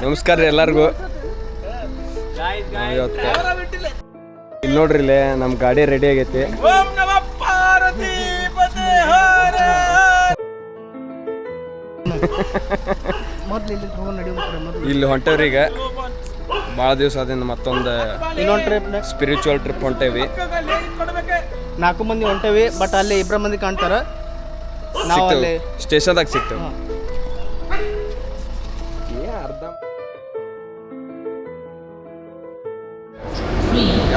ನಮಸ್ಕಾರ ರೀ ಎಲ್ಲರಿಗೂ. ಇಲ್ಲಿ ನೋಡ್ರಿ ಇಲ್ಲೇ ನಮ್ಮ ಗಾಡಿ ರೆಡಿ ಆಗೈತಿ. ಇಲ್ಲಿ ಹೊಂಟೇವ್ರಿ ಈಗ. ಭಾಳ ದಿವಸ ಆದಿಂದ ಮತ್ತೊಂದು ಇನ್ನೊಂದು ಟ್ರಿಪ್ ಸ್ಪಿರಿಚುವಲ್ ಟ್ರಿಪ್ ಹೊಂಟೇವಿ. 4 ಮಂದಿ ಹೊಂಟೇವಿ, ಬಟ್ ಅಲ್ಲಿ 2 ಮಂದಿ ಕಾಣ್ತಾರ. ನಾವು ಅಲ್ಲಿ ಸ್ಟೇಷನ್ದಾಗ ಸಿಗ್ತೇವೆ.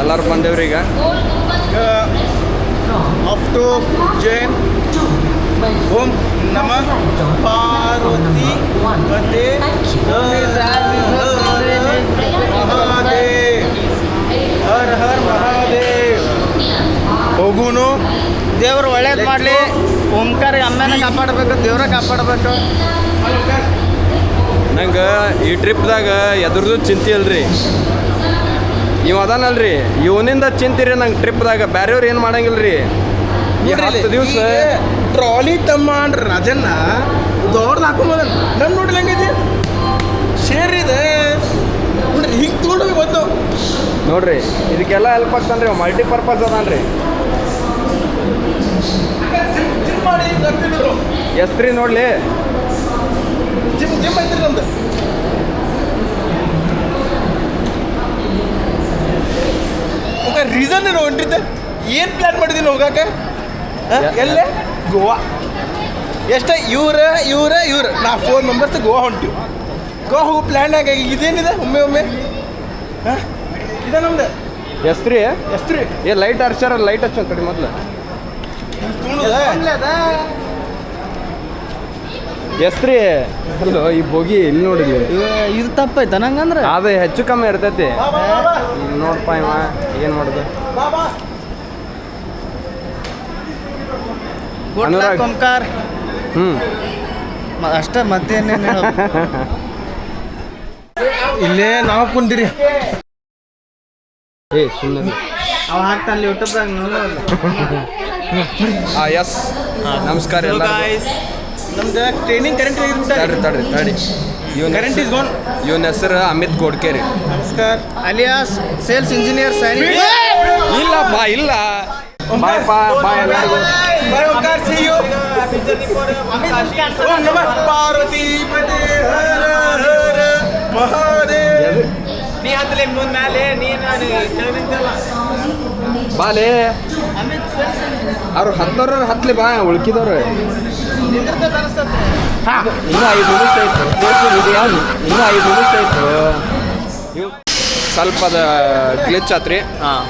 ಎಲ್ಲರೂ ಬಂದೇವ್ರಿ ಈಗ. ಅಪ್ ಟು ಜೈನ್ ಓಂ ನಮಃ ಪಾರ್ವತಿ ಪತೆ ಮಹಾದೇವ್ ಹರ ಹರ ಮಹಾದೇವ್. ಹೋಗುನು. ದೇವ್ರು ಒಳ್ಳೇದು ಮಾಡಲಿ. ಓಂಕಾರ ಅಮ್ಮನ ಕಾಪಾಡಬೇಕು, ದೇವ್ರ ಕಾಪಾಡಬೇಕು. ನಂಗೆ ಈ ಟ್ರಿಪ್ದಾಗ ಎದ್ರದ್ದು ಚಿಂತೆ ಅಲ್ರಿ. ಇವ ಅದಾನಲ್ರಿ, ಇವನಿಂದ ಚಿಂತಿರಿ ನಂಗೆ ಟ್ರಿಪ್ದಾಗ. ಬೇರೆಯವ್ರು ಏನು ಮಾಡಂಗಿಲ್ರಿ. 10 ದಿವಸ ಟ್ರಾಲಿ ತಮ್ಮ ಅಂಡ್ರಿ ರಾಜನ್ನ ದೊಡ್ಡದು ಹಾಕೊಂಬೋದ. ನಮ್ಮ ನೋಡ್ರಿ ಹೆಂಗೈತಿ ಶೇರ್ ಇದೆ ನೋಡ್ರಿ. ಹಿಂಗೆ ತೊಗೊಂಡು ಬಂದು ನೋಡ್ರಿ ಇದಕ್ಕೆಲ್ಲ ಹೆಲ್ಪ್ ಆಗ್ತಾನ್ರಿ. ಮಲ್ಟಿಪರ್ಪಸ್ ಅದಾನ್ರಿ. ಜಿಮ್ ಮಾಡಿ ಎಸ್ತ್ರಿ ನೋಡ್ಲಿ. ಜಿಮ್ ಐತ್ರಿ ನಮ್ದು. ರೀಸನ್ ಏನು ಹೊಂಟಿದ್ದೆ? ಏನು ಪ್ಲ್ಯಾನ್ ಮಾಡಿದ್ದೀನಿ ಹೋಗಕ್ಕೆ? ಎಲ್ಲೇ? ಗೋವಾ. ಎಷ್ಟು ಇವ್ರು ನಾ 4 ಮೆಂಬರ್ಸ್ ಗೋವಾ ಹೊಂಟಿವಿ. ಗೋವಾ ಹೋಗೋ ಪ್ಲ್ಯಾನ್ ಆಗಿ ಇದೇನಿದೆ ಒಮ್ಮೆ ಹಾಂ ಇದೆ ನಮ್ದು. ಎಸ್ತ್ರಿ ಎಷ್ಟ್ರಿ ಏ ಲೈಟ್ ಹರ್ಸ್ಯಾರ. ಲೈಟ್ ಹಚ್ಚ ಕಡೆ ಮೊದ್ಲು. ಎಸ್ತ್ರಿ ಅಲ್ಲೋ ಈ ಬೋಗಿ ಇಲ್ಲಿ ನೋಡಿದ್ವಿ. ಇದು ತಪ್ಪಾಯ್ತ ನಂಗಂದ್ರೆ? ಅದು ಹೆಚ್ಚು ಕಮ್ಮಿ ಇರ್ತೈತಿ. ನೋಡಪ್ಪ ಇವ ಏನು ಮಾಡೋದು. ಅನುರಾಗ್. ಓಂಕಾರ ಅಷ್ಟೇ, ಮತ್ತೇನೇನು ಹೇಳೋದು? ಇಲ್ಲೇ ನಾವು ಕುಂದಿರಿ. ಏ ಸುಮ್ಮನೆ ಅವ ಹಾಕ್ತಾನೆ ಯೂಟ್ಯೂಬ್ದಾಗ ನೋಡೋಲ್ಲ. ಎಸ್ ನಮಸ್ಕಾರ ಎಲ್ಲ. ನಮ್ದು ಟ್ರೈನಿಂಗ್ ಕರೆಂಟ್ ತಡ್ರಿ ಕರೆಂಟ್ ಇಸ್ ಗೋನ್. ಇವನ ಹೆಸರು ಅಮಿತ್ ಗೋಡ್ಕೇರಿ. ನಮಸ್ಕಾರ. Alias sales engineer Sainik. ಇಲ್ಲಪ್ಪ ಇಲ್ಲ. ಬಾಯ್ ಎಲ್ಲರಿಗೂ. ಬಾಯ್ ಓಂಕಾರ. C you. ಓಂ ನಮಃ ಪಾರ್ವತಿ ಪತೆ ಹರ ಹರ ಮಹಾದೇವ್. ನೀ ಹತ್ತಲೇ ಮುಂದೆ ಮೇಲೆ ನೀನು ಬಾಲೆ ಅವ್ರು ಹತ್ತವ್ರ ಹತ್ಲಿ ಬಾ. ಉಳ್ಕಿದವ್ರು ಇನ್ನೂ 5 ನಿಮಿಷ ಆಯ್ತು. ಸ್ವಲ್ಪ ಅದ ಗ್ಲಿಚ್ ಆತ್ರಿ.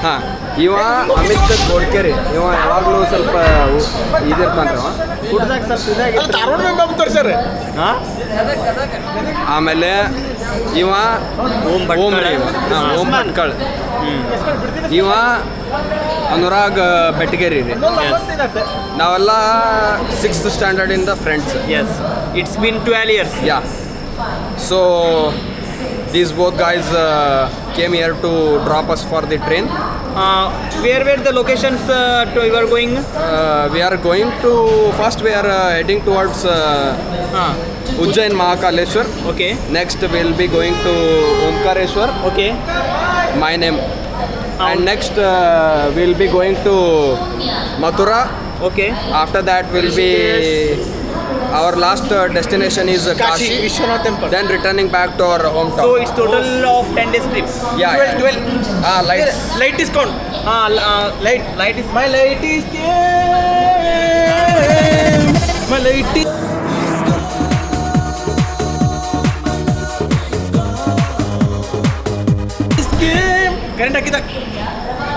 ಹಾಂ ಇವ ಅಮಿತ್ ಗೋಡ್ಕೇರಿ. ಇವ ಯಾವಾಗಲೂ ಸ್ವಲ್ಪ ಇದಿರ್ತಾನ್ರಿ. ಅವ ಹುಡ್ದಾಗ ಸ್ವಲ್ಪ ಇದಾಗಿ ಧಾರವಾಡ ಮೆಂಬರ್ ತೋರ್ಸ್ಯಾರ. ಆಮೇಲೆ ಇವ ಓಂ ಭಟ್ಕಳ್. ಇವ ಅನುರಾಗ್ ಬೆಟ್ಟಗೇರಿ ರೀ. ನಾವೆಲ್ಲ 6th ಸ್ಟ್ಯಾಂಡರ್ಡಿಂದ friends. Yes, it's been 12 years. Yeah. So these both guys came here to drop us for the train. Where were the locations you are going? We are going to first we are heading towards Ujjain Mahakaleshwar. Okay. Next we'll be going to Omkareshwar. Okay. My name. And next we'll be going to Mathura. Okay. After that will be our last destination is Kashi Vishwanath temple. Then returning back to our hometown. So it's total of 10 days trip. Yeah. 12. Lights. Light is gone. Light is My light is came. My light is came. Current ಹಾಕಿದ.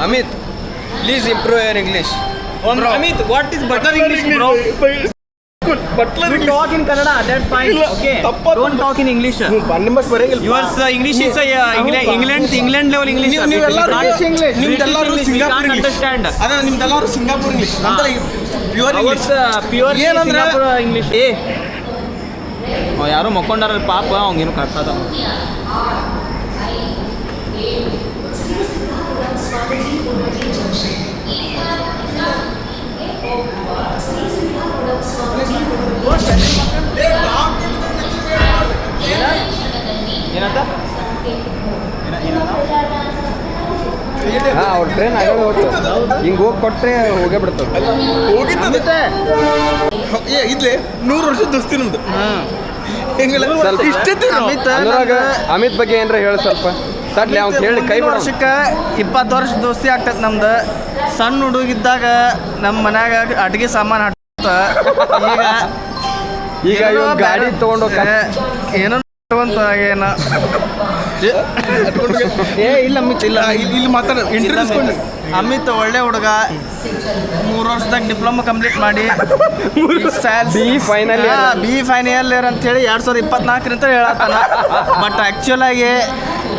Amit, please improve your English. Amit, what is butter English, bro? Butler You talk in Kannada, that's fine. ಇಲ್ಲ, Okay. ತಪ್ಪದು. Don't talk in English. ನಿಮ್ಮಷ್ಟು ಬರೆಯಂಗಿಲ್ಲ. Yours English is England level English. ನೀವೆಲ್ಲರೂ ನಿಮ್ದೆಲ್ಲರೂ Singapore English. understand. ಅದ ನಿಮ್ದೆಲ್ಲರೂ Singapore English. ನಂತರ pure English. Pure ಏನಂದ್ರೆ English. ಯಾರೋ ಮಕ್ಕೊಂಡಾರ ಪಾಪ ಅವಂಗೇನು ಕಳ್ಸದ. ಏನಂತ ಹಾಂ ಅವ್ರ ಟ್ರೈನ್ ಆಗಲ್ಲ ಹೋಗ್ತು ಹಿಂಗೆ ಹೋಗಿ ಕೊಟ್ಟರೆ ಹೋಗೇ ಬಿಡ್ತವೆ ಹೋಗಿತ್ತದೆ ಇದ್ಲೆ 100 ವರ್ಷದ ದೋಸ್ತಿ ನಮ್ದು ಹೆಂಗಲ್ಲ ಸ್ವಲ್ಪ ಇಷ್ಟೇ ಅನುರಾಗ ಅಮಿತ್ ಬಗ್ಗೆ ಏನಾರ ಹೇಳಿ ಸ್ವಲ್ಪ ತಟ್ಲಿ ಅವ್ನು ಹೇಳಿ ಕೈ ಬಿಡ ವರ್ಷಕ್ಕೆ 20 ವರ್ಷ ದೋಸ್ತಿ ಆಗ್ತೈತೆ ನಮ್ದು. ಸಣ್ಣ ಹುಡುಗಿದ್ದಾಗ ನಮ್ಮ ಮನ್ಯಾಗ ಅಡ್ಗೆ ಸಾಮಾನು ಹಾಕ್ತ ಈಗ ಇವ್ನು ಗಾಡಿ ತೊಗೊಂಡು ಏನೋ ಅಂತ ಏನೋ ಏ ಇಲ್ಲ ಅಮಿತ್ ಇಲ್ಲ ಇಲ್ಲಿ ಮಾತಾಡ ಇಂಟ್ರೆಸ್ಕೊಂಡು ಅಮಿತ್ ಒಳ್ಳೆ ಹುಡುಗ 3 ವರ್ಷದಾಗ ಡಿಪ್ಲೊಮಾ ಕಂಪ್ಲೀಟ್ ಮಾಡಿ BE final year. BE final year ಅಂತೇಳಿ 2024 ಹೇಳತ್ತಾನ. ಬಟ್ ಆ್ಯಕ್ಚುಲ್ ಆಗಿ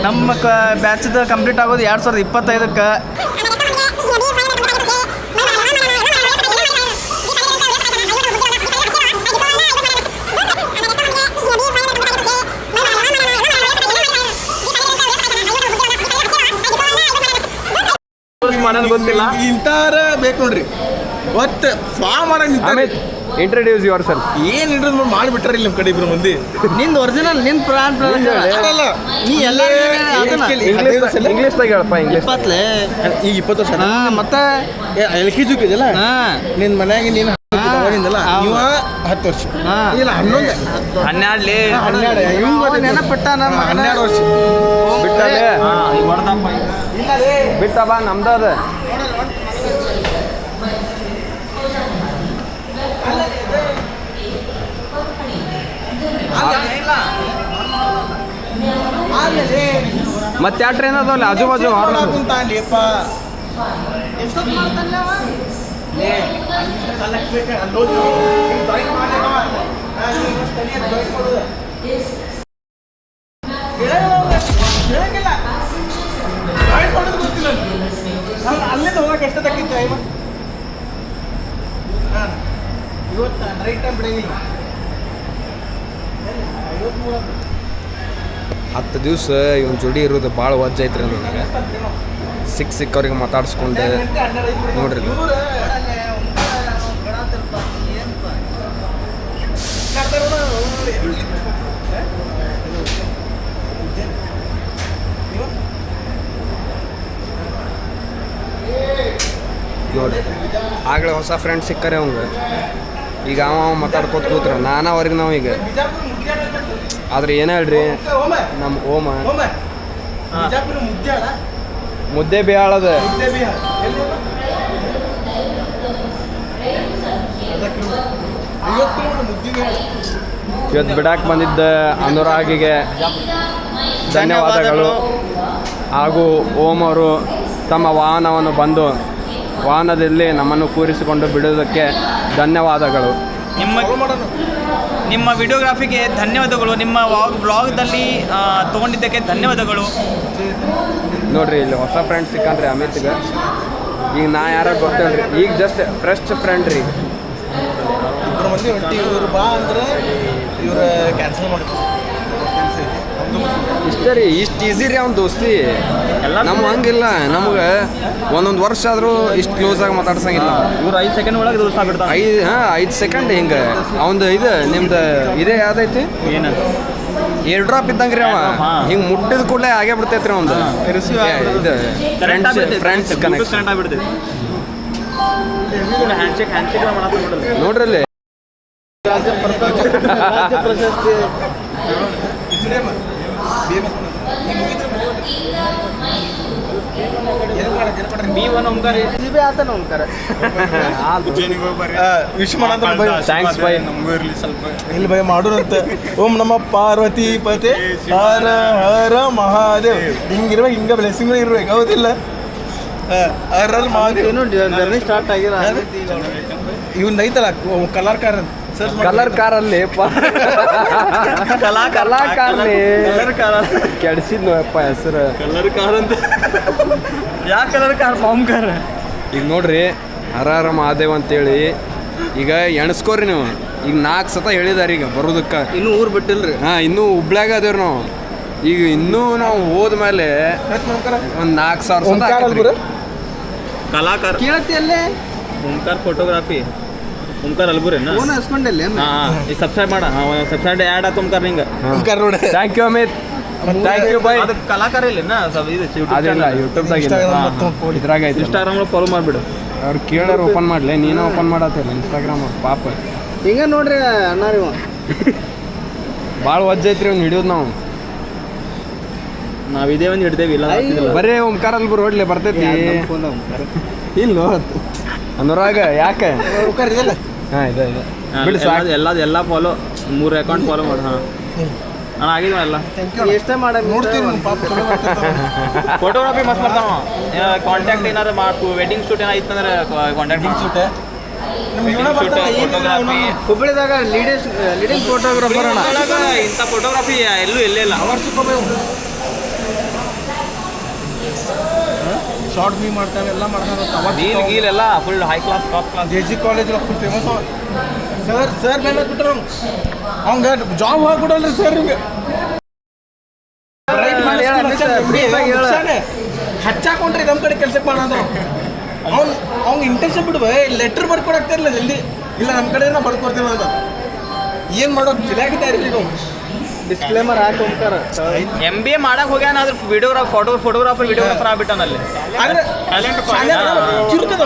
ನಮ್ಮ ಬ್ಯಾಚ್ದು ಕಂಪ್ಲೀಟ್ ಆಗೋದು 2025ಕ್ಕೆ. ಮಾಡೋದು ಗೊತ್ತಿಲ್ಲ. ಇಂಥವ್ರ ಬೇಕು ನೋಡ್ರಿ ಒಟ್ಟು ಫಾರ್ಮ್ ಮಾಡಕ್ ಅಮಿತ್ ಇಂಟ್ರಡ್ಯೂಸ್ ಯುವರ್ ಸೆಲ್ಫ್. ಏನು ಇಂಟ್ರೆಸ್ಟ್ ಮಾಡಿಬಿಟ್ಟಾರ ಇಲ್ಲಿ ನಮ್ಮ ಕಡೆ ಇಬ್ರು ಮಂದಿ ನಿಂದು ಒರಿಜಿನಲ್ ನಿನ್ ಪ್ರಾಣ ಅಲ್ಲ ನೀ ಎಲ್ಲ ಇಂಗ್ಲೀಷ್ದಾಗ ಹೇಳಪ್ಪ ಇಂಗ್ಲೀಷ್. ಇಪ್ಪತ್ತಲೇ ಈಗ 20 ವರ್ಷ ಮತ್ತೆ LKG ಇದೆಯಲ್ಲ ನಿನ್ನ ಮನ್ಯಾಗ ನೀನು ಅವಾಗಿಂದಲ್ಲ ಇವ 10 ವರ್ಷ ಇಲ್ಲ 11 12 ನೆನಪಿಟ್ಟ ನಮ್ಮ 12 ವರ್ಷ ಬಿಟ್ಟ ಬಾ ನಮ್ದು ಅದ ಮತ್ತೆ ಯಾವ ಟ್ರೈನ್ ಅದಾವಲ್ಲ ಆಜು ಬಾಜು ಕುಂತಾನ್ಲಿಪ್ಪ ಅಲ್ಲೇ ಹೋಗಕ್ಕೆ ಎಷ್ಟೊತ್ತಾಗಿತ್ತು ಇವತ್ತು ರೈಟ್ ಟೈಮ್ ಬಿಡಂಗಿಲ್ಲ 10 ದಿವಸ ಇವನ್ ಜೋಡಿ ಇರೋದು ಭಾಳ ವಜ್ಜ ಐತ್ರಿ ನನಗೆ. ಸಿಕ್ಕವ್ರಿಗೆ ಮಾತಾಡ್ಸ್ಕೊಂಡು ನೋಡ್ರಿ ನೋಡ್ರಿ ಆಗಲೇ ಹೊಸ ಫ್ರೆಂಡ್ ಸಿಕ್ಕರೆ ಅವಂಗ ಈಗ ಅವ ಮಾತಾಡ್ಕೋತ ಕೂತ್ರ ನಾನಾ ಅವ್ರಿಗೆ ನಾವು ಈಗ ಆದ್ರೆ ಏನು ಹೇಳ್ರಿ ನಮ್ಮ ಓಮ ಮುದ್ದೆ ಬೇಳದ ಇವತ್ತು ಬಿಡಾಕ್ ಬಂದಿದ್ದ ಅನುರಾಗಿಗೆ ಧನ್ಯವಾದಗಳು ಹಾಗೂ ಓಂ ಅವರು ತಮ್ಮ ವಾಹನವನ್ನು ಬಂದು ವಾಹನದಲ್ಲಿ ನಮ್ಮನ್ನು ಕೂರಿಸಿಕೊಂಡು ಬಿಡುವುದಕ್ಕೆ ಧನ್ಯವಾದಗಳು. ನಿಮ್ಮ ವಿಡಿಯೋಗ್ರಾಫಿಗೆ ಧನ್ಯವಾದಗಳು. ನಿಮ್ಮ ವ್ಲಾಗ್ದಲ್ಲಿ ತೊಗೊಂಡಿದ್ದಕ್ಕೆ ಧನ್ಯವಾದಗಳು. ನೋಡ್ರಿ ಇಲ್ಲಿ ಹೊಸ ಫ್ರೆಂಡ್ ಸಿಕ್ಕನ್ರಿ ಅಮಿತ್ಗೆ. ಈಗ ನಾ ಯಾರ ಗೊತ್ತೇಳ್ರಿ ಈಗ ಜಸ್ಟ್ ಫ್ರೆಶ್ ಫ್ರೆಂಡ್ ರೀ. ಇಬ್ಬರು ಮಂದಿ ಹೊಂಟಿ ಇವ್ರು ಬಾ ಅಂದ್ರೆ ಇವ್ರು ಕ್ಯಾನ್ಸಲ್ ಮಾಡಿದ್ರು. ಇಷ್ಟೇ ರೀ ಇಷ್ಟು ಈಸಿ ರೀ ಅವ್ನ ದೋಸ್ತಿ. ನಮ್ಮ ಹಂಗಿಲ್ಲ ನಮ್ಗೆ ಒಂದೊಂದು ವರ್ಷ ಆದರೂ ಇಷ್ಟು ಕ್ಲೋಸ್ ಆಗಿ ಮಾತಾಡ್ಸಂಗಿಲ್ಲ. ಇವ್ರು 5 ಸೆಕೆಂಡ್ ಒಳಗೆ ದೋಸ್ತ ಆಗ್ಬಿಡ್ತಾನೆ. 5 ಸೆಕೆಂಡ್ ಹಿಂಗೆ ಅವಂದು ಇದು ನಿಮ್ದು ಇದೇ ಯಾವ್ದೈತಿ ಏನು ಏರ್ ಡ್ರಾಪ್ ಇದ್ದಂಗೆ ರೀ ಅವ ಹಿಂಗೆ ಮುಟ್ಟಿದ ಕೂಡಲೇ ಆಗೇ ಬಿಡ್ತೈತ್ರಿ ಅವಂದು ಇದು ಫ್ರೆಂಡ್ಸ್ ಕನೆಕ್ಟ್ ಕನೆಕ್ಟ್ ಆಗ್ಬಿಡ್ತೈತಿ. ಹ್ಯಾಂಡ್ಶೇಕ್ ನೋಡ್ರಲ್ಲಿ ರಾಜ್ಯ ಪ್ರಶಸ್ತಿ B1 ಓಂಕಾರ ಆತನ ಓಂಕಾರ ಥ್ಯಾಂಕ್ಸ್ ಬೈ. ಇಲ್ಲಿ ಬೈ ಮಾಡೋಣಂತ. ಓಂ ನಮ ಪಾರ್ವತಿ ಪತೆ ಹರ ಹರ ಮಹಾದೇವ್ ಹಿಂಗಿರ್ಬೇಕು, ಹಿಂಗ ಬ್ಲೆಸ್ಸಿಂಗ್ ಇರ್ಬೇಕು. ಹೌದಿಲ್ಲ? ಹರ ಹರ ಮಹಾದೇವ್. ಏನು ಜರ್ನಿ ಸ್ಟಾರ್ಟ್ ಆಗಿಲ್ಲ. ಇವ್ನ ಐತಲ್ಲ ಕಲರ್ ಕಾರ್ ಅಂತ ಕಲರ್ ಕಾರಲ್ಲಿ ಕಲಾಕಾರ್ಲಿ ಕೆಡ್ಸಿದ್ನು ಅಪ್ಪ ಹೆಸರು ಕಲರ್ ಕಾರ್ ಅಂತ. ಯಾವ ಕಲರ್ ಕಾರ್? Palm car. ಈಗ ನೋಡ್ರಿ ಹರ ಹರ ಮಹಾದೇವ್ ಅಂತೇಳಿ ಈಗ ಎಣಸ್ಕೋರಿ ನೀವು. ಈಗ 4 ಸತ ಹೇಳಿದಾರೆ ಈಗ ಬರೋದಕ್ಕೆ. ಇನ್ನೂ ಊರು ಬಿಟ್ಟಿಲ್ರಿ. ಇನ್ನೂ ಹುಬ್ಳ್ಯಾಗ ಅದೇವ್ರಿ ನಾವು. ಈಗ ಇನ್ನೂ ನಾವು ಹೋದ್ಮೇಲೆ ಒಂದು 4,000 ಸತ ಕಲಾಕಾರ ಕೇಳತ್ತಿಯಲ್ಲೇ ಓಂಕಾರ ಫೋಟೋಗ್ರಾಫಿ. ಓಂಕಾರ ಅಲ್ಬುರೇನ ಫೋನ್ ಹಸ್ಕೊಂಡಲ್ಲೇ ಹಾಂ ಈಗ ಸಬ್ಸ್ಕ್ರೈಬ್ ಮಾಡ ಸಬ್ಸ್ಕ್ರೈಬ್ ಆ್ಯಡ್ ಆತು ಓಂಕಾರ ನಿಂಗೆ. Thank you Amit. Thank you boy. ಅದಕ್ಕೆ ಕಲಾಕಾರ ಇಲ್ಲ ಸ್ವಲ್ಪ ಇದು ಅದಿಲ್ಲ ಯೂಟ್ಯೂಬ್ದಾಗ Instagram ಮತ್ತು ಇದ್ರಾಗ ಐತಿ. ಇನ್ಸ್ಟಾಗ್ರಾಮ್ ಫಾಲೋ ಮಾಡಿಬಿಡು. ಅವ್ರು ಕೇಳೋರು ಓಪನ್ ಮಾಡಲಿ, ನೀನು ಓಪನ್ ಮಾಡತ್ತಿಲ್ಲ ಇನ್ಸ್ಟಾಗ್ರಾಮ್ ಅವ್ರು ಪಾಪ. ಹಿಂಗೆ ನೋಡ್ರಿ ಅಣ್ಣ ನೀವು ಭಾಳ ವಜ್ಜ ಐತ್ರಿ ಅವ್ನು ಹಿಡಿಯೋದು ನಾವು. ನಾವು ಇದೇ ಒಂದು ಹಿಡ್ದೇವಿ ಇಲ್ಲ ಅಂತಿದ್ದಿಲ್ಲ. ಬರೇ ಓಂಕಾರ ಅಲ್ಬರ್ ಹೊಡ್ಲಿ ಬರ್ತೈತಿ. ಇಲ್ಲ ಅನುರಾಗ ಯಾಕೆ? ಹಾಂ ಇದೆ ಇದೆ ಬಿಡಿ ಸಾಕು. ಎಲ್ಲ ಫಾಲೋ 3 ಅಕೌಂಟ್ ಫಾಲೋ ಮಾಡಿ. ಹಾಂ ನಾನು ಆಗಿದ್ವ ಎಲ್ಲ. ಎಷ್ಟೇ ಮಾಡ ನೋಡ್ತೀವಿ ಪಾಪ ಚಲೋ ಮಾಡ್ತಿರ್ತಾನೆ. ಫೋಟೋಗ್ರಾಫಿ ಮಸ್ತ್ ಮಾಡ್ತಾವ. ಕಾಂಟ್ಯಾಕ್ಟ್ ಏನಾರು ಮಾಡಿ ವೆಡ್ಡಿಂಗ್ ಶೂಟ್ ಏನೋ ಇತ್ತಂದ್ರೆ ಕಾಂಟ್ಯಾಕ್ಟ್ ಶೂಟ್ ನಮ್ಗೆ ಇವನ ಬರ್ತಾನೆ ಫೋಟೋಗ್ರಾಫಿ. ಹುಬ್ಬಳ್ಳಿದಾಗ ಲೀಡಿಂಗ್ ಫೋಟೋಗ್ರಾಫರ್ ಅಣ್ಣ. ಇಂಥ ಫೋಟೋಗ್ರಾಫಿ ಎಲ್ಲೂ ಎಲ್ಲೇ ಇಲ್ಲ. ಶಾರ್ಟ್ ಬಿ ಮಾಡ್ತಾವೆ ಎಲ್ಲ ಮಾಡ್ತಾವೆ. ಗೀಲ್ ಗೀಲ್ ಎಲ್ಲ full high class top class. JG college full famous sir ಮೇಲೆ ಬಿಟ್ರು ಅವಂಗ ಜಾಬ್ ಹಾಕ್ಬಿಡಲ್ರಿ ಸರ್ ಹಿಂಗೆ ಹಚ್ಚಾಕೊಂಡ್ರಿ ನಮ್ಮ ಕಡೆ ಕೆಲ್ಸಕ್ಕೆ ಮಾಡೋದು. ಅವ್ನು ಇಂಟೆನ್ಷನ್ ಬಿಡುವ ಲೆಟ್ರ್ ಬರ್ಕೊಡಕ್ತಾ ಇರಲಿಲ್ಲ ಜಲ್ದಿ. ಇಲ್ಲ ನಮ್ಮ ಕಡೆ ನಾವು ಬರ್ಕೊಡ್ತೀವಿ ಅಂತ ಏನು ಮಾಡೋದು ತಿಳಿಯಾಗಿದ್ದಾರೆ ಈಗ. ಡಿಸ್ಕ್ಲೇಮರ್ ಹಾಕಿ ಹೋಗ್ತಾರ. MBA ಮಾಡಕ್ ಹೋಗ್ಯಾನ ಅದ್ರ ಫೋಟೋಗ್ರಾಫರ್ ವಿಡಿಯೋಗ್ರಾಫರ್ ಆಗ್ಬಿಟ್ಟಾನಲ್ಲಿ. ಆದ್ರೆ ಚುರುಕದ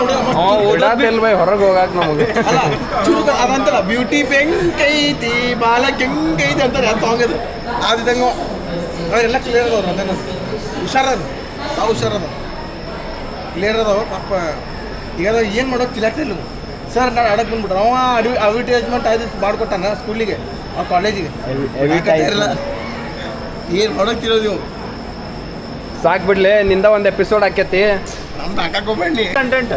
ಬೈ ಹೊರಗೆ ಹೋಗಾಕ ನಮಗೆ. ಅಲ್ಲ ಚುರುಕ ಅದಂತಲ್ಲ ಬ್ಯೂಟಿ ಬೆಂಕೈತಿ ಬಾಲ ಕೆಂಕೈತಿ ಅಂತಾರೆ ಆ ಸಾಂಗ್ ಅದು. ಆದಿದಂಗ ಅವರೆಲ್ಲ ಕ್ಲಿಯರ್ ಅದಾವ್ರು. ಅದನ್ನು ಹುಷಾರದ ತಾವು ಹುಷಾರದ ಕ್ಲಿಯರ್ ಅದಾವ ಪಾಪ. ಈಗ ಏನು ಮಾಡೋಕೆ ತಿಳಿಯಾಗ್ತಿಲ್ಲ ಸರ್. ನಾನು ಆಡಕ್ಕೆ ಬಂದ್ಬಿಟ್ರೆ ಅವ ಅಡ್ವರ್ಟೈಸ್ಮೆಂಟ್ ಆಯ್ತು ಮಾಡ್ಕೊಟ್ಟಾನ ಸ್ಕೂಲಿಗೆ ಆ ಕಾಲೇಜಿಗೆ. ಏನು ಮಾಡೋಕೆ ತಿಳೋದು ನೀವು ಸಾಕು ಬಿಡ್ಲಿ. ನಿಂದ ಒಂದು ಎಪಿಸೋಡ್ ಆಕೈತಿ. ನಮ್ದು ಹಾಕೋಬೇಡಿ ಕಂಟೆಂಟ್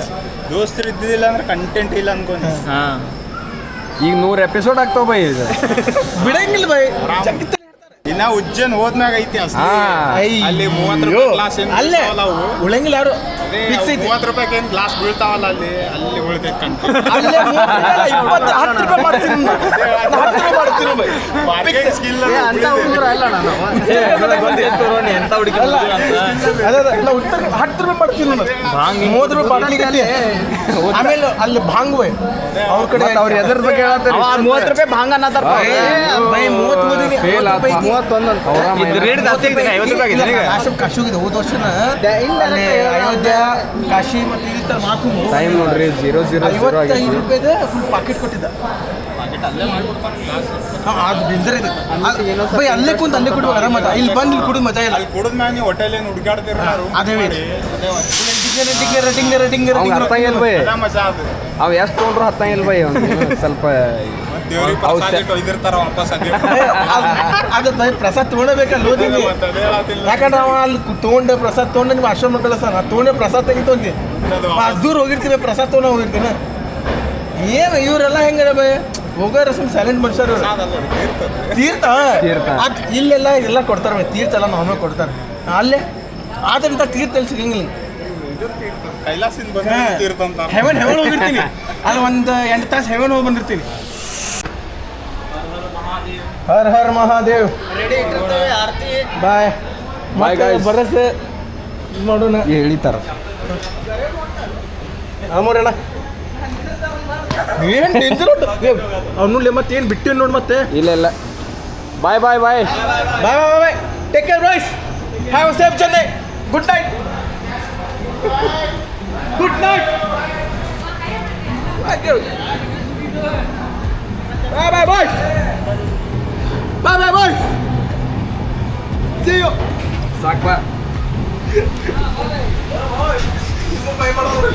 ದೋಸ್ತರು ಇದ್ದಿದ್ದಿಲ್ಲ ಅಂದ್ರೆ ಕಂಟೆಂಟ್ ಇಲ್ಲ ಅನ್ಕೊಂಡು. ಹಾಂ ಈಗ 100 ಎಪಿಸೋಡ್ ಆಗ್ತಾವ ಬೈ. ಈಗ ಬಿಡಂಗಿಲ್ಲ ಬೈ. ಜಗ್ಗಿತ ಇನ್ನ ಉಜ್ಜನ್ ಹೋದ್ಮ್ಯಾಗ ಐತಿ ಅಷ್ಟೇ. ಹಾಂ ಅಲ್ಲಿ 30 ರೂಪಾಯಿ ಗ್ಲಾಸ್ ಅಲ್ಲೇ ಉಳಂಗಿಲ್ಲ ಯಾರು ಫಿಕ್ಸ್ ಐತಿ. 30 ರೂಪಾಯಿಗೆ ಏನು ಗ್ಲಾಸ್ ಬೀಳ್ತಾವಲ್ಲ ಅಲ್ಲಿ ಉಳಿತೈತೆ ಕಂಟೆಂಟ್. ಅಲ್ಲೇ 10 ರೂಪಾಯಿ ಮಾಡ್ತೀನಿ. 10 ರೂಪಾಯಿ ಮಾಡ್ತೀನಿ ಬೈ. ಬಾರ್ಗೇನ್ ಸ್ಕಿಲ್ ಅಂತ ಹುಡುಗರು ಅಲ್ಲ ನಾನು. ಎಂತ ಹುಡುಗಿ ಅಲ್ಲ ಇಲ್ಲ ಉತ್ತರ 10 ರೂಪಾಯಿ ಮಾಡ್ತೀನಿ ನಾನು. 30 ರೂಪಾಯಿ ಬಾಟ್ಲಿಗೆ ಅಲ್ಲಿ ಆಮೇಲೆ ಅಲ್ಲಿ ಭಾಂಗ್ ಬೈ ಅವ್ರ ಕಡೆ ಅವ್ರು ಎದ್ರ ಬಗ್ಗೆ ಹೇಳತ್ತಾರೆ. 30 ರೂಪಾಯಿ ಭಾಂಗ ಅನ್ನತ್ತಾರ. ಬೈ 30 ಓದಿನಿ. ಫೇಲ್ ಆತ 31 ಅಂತ. ಇದು ರೇಟ್ ಜಾಸ್ತಿ ಆಗಿದೆ. 50 ರೂಪಾಯಿ ಆಗಿದೆ ಈಗ. ಕಾಶಿಗೆ ಹೋದ ವರ್ಷನ ಇಲ್ಲ, ಅಲ್ಲಿ ಅಯೋಧ್ಯ ಕಾಶಿ ಮತ್ತು ಈ ಥರ ಮಾತು ಟೈಮ್ ನೋಡ್ರಿ 000 55 ಆಗೈತಿ. ರೂಪಾಯಿದ ಫುಲ್ ಪಾಕೆಟ್ ಕೊಟ್ಟಿದ್ದ. ಅದು ಬಿಂಜರ್ ಇದೆ ಬೈ. ಅಲ್ಲೇ ಕುಂತ ಅಲ್ಲೇ ಕುಡಿಯುವ ಆರಾಮ ಮಜಾ. ಇಲ್ಲಿ ಬಂದು ಇಲ್ಲಿ ಕುಡಿದು ಮಜಾ ಇಲ್ಲ. ಅಲ್ಲಿ ಕುಡಿದ್ಮ್ಯಾಗ ನೀವು ಹೋಟೆಲ್ ಏನು ಹುಡುಗಾಡ್ತೀರ ಅದೇ ಅವ್ನಿಗೆ ಹತ್ತಂಗಿಲ್ಲ ಬೈ. ಅದ ಮಜಾ ಅದು. ಅವ್ ಎಷ್ಟು ತೊಗೊಂಡ್ರು ಹತ್ತಂಗಿಲ್ಲ ಬೈ. ಅವ್ನಿಗೆ ಸ್ವಲ್ಪ ದೇವ್ರಿಗೆ ಪ್ರಸಾದ ಇಟ್ಟು ಒಯ್ದಿರ್ತಾರ ವಾಪಸ್ ಅದೇ. ಅದು ಬೈ ಪ್ರಸಾದ್ ತೊಗೊಳಬೇಕಲ್ಲ ಓದಿನಿ. ಮತ್ತೆ ಅದೇ ಹೇಳತ್ತಿಲ್ಲ. ಯಾಕಂದ್ರೆ ಅವ ಅಲ್ಲಿ ತೊಗೊಂಡೆ ಪ್ರಸಾದ್ ತೊಗೊಂಡು ನಿಮ್ಮ ಆಶ್ರಮ ಕಳಿಸ್ತಾನ. ನಾ ತೊಗೊಂಡೆ ಪ್ರಸಾದ್ ತೆಗಿತು ಅಂತಿ. ಅಷ್ಟು ದೂರ ಹೋಗಿರ್ತೀವಿ ಪ್ರಸಾದ್ ತೊಗೊಂಡು ಹೋಗಿರ್ತೀನಿ. ಏನು ಇವರೆಲ್ಲ ಹೆಂಗಾರ ಬೈ ಹೋಗೋರ ಸುಮ್ಮನೆ ಸೈಲೆಂಟ್ ಮನುಷ್ಯರು. ತೀರ್ಥ ಅದು ಇಲ್ಲೆಲ್ಲ ಎಲ್ಲ ಕೊಡ್ತಾರೆ ಬೈ. ತೀರ್ಥ ಎಲ್ಲ ನಾವೇ ಕೊಡ್ತಾರೆ. ಅಲ್ಲೇ ಆದ್ರಿಂದ ತೀರ್ಥ ಎಲ್ಲಿ ಸಿಗಂಗಿಲ್ಲ. ಕೈಲಾಸಿಂದ ಬಂದಿರ್ತೀರ್ತಂತ ಹೆವೆನ್ ಹೋಗಿರ್ತೀನಿ. ಅಲ್ಲಿ ಒಂದು 8 ತಾಸು ಹೆವೆನ್ ಹೋಗಿ ಬಂದಿರ್ತೀನಿ. ಹರ್ ಹರ್ ಮಹಾದೇವ್. ರೆಡಿ ಇಟ್ಟಿರ್ತೇವೆ ಆರತಿ. ಬಾಯ್ Bye, guys. ಬರಸೆ ಮಾಡೋಣ. ಹೇಳಿತಾರ ಆಮೋರಣ್ಣ ಏನು ಡೇಂಜರ್ ಉಂಟು ಅವ್ನು ಮತ್ತೇನು ಬಿಟ್ಟು ನೋಡಿ ಮತ್ತೆ. ಇಲ್ಲ ಇಲ್ಲ bye bye bye bye bye bye. Take care boys. Have a safe journey. Good night. Good night. Bye bye boys. Bye bye boys. See you. ಸಾಕು ಬಾ. ಬೈ ಮಾಡೋದು